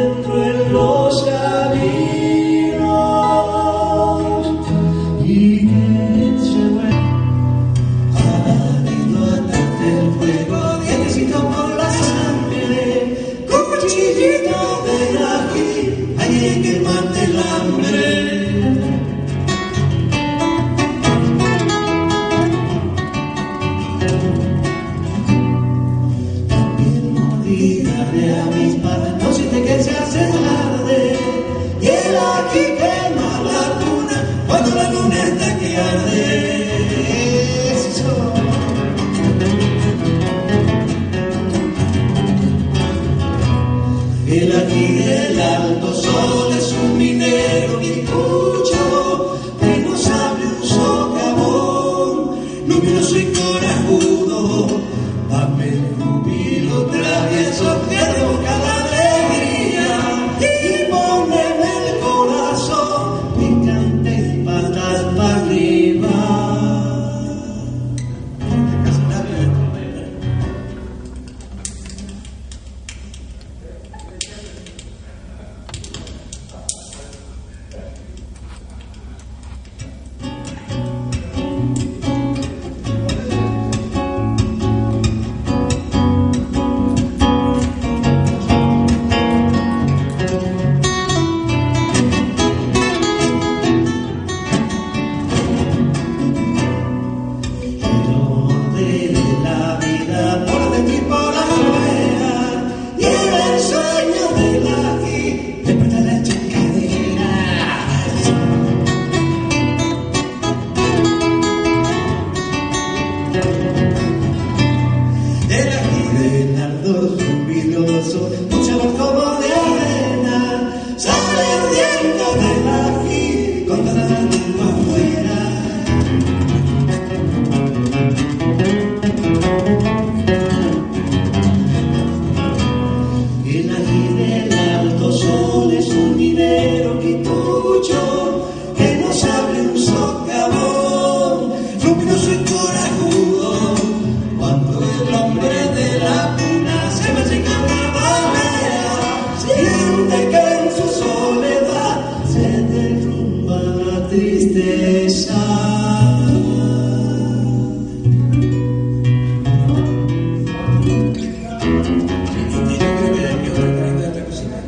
encuentro en los caminos y que se mueve. Alarido atarte el fuego, dientecito por la sangre, cuchillito de ají, ahí en que mate el hambre. Dígale a mis padres, no siente que se hace tarde, y el ají quema la luna cuando la luna está que arde. Eso. El ají del alto sol es un minero quincucho que no sabe un socavón, luminoso y corajudo, dame júbilo travieso que evoca la alegría y pone en el corazón picante y patas para arriba. Un sabor como de arena, sale ardiendo del ají con toda la lengua afuera. El ají del alto sol es un minero quitucho que no sabe un socavón, luminoso y corajudo, cuando el hombre de la cuna se va llegando. Siente que en su soledad se derrumba la tristeza. Yo creo que hay otra cosita.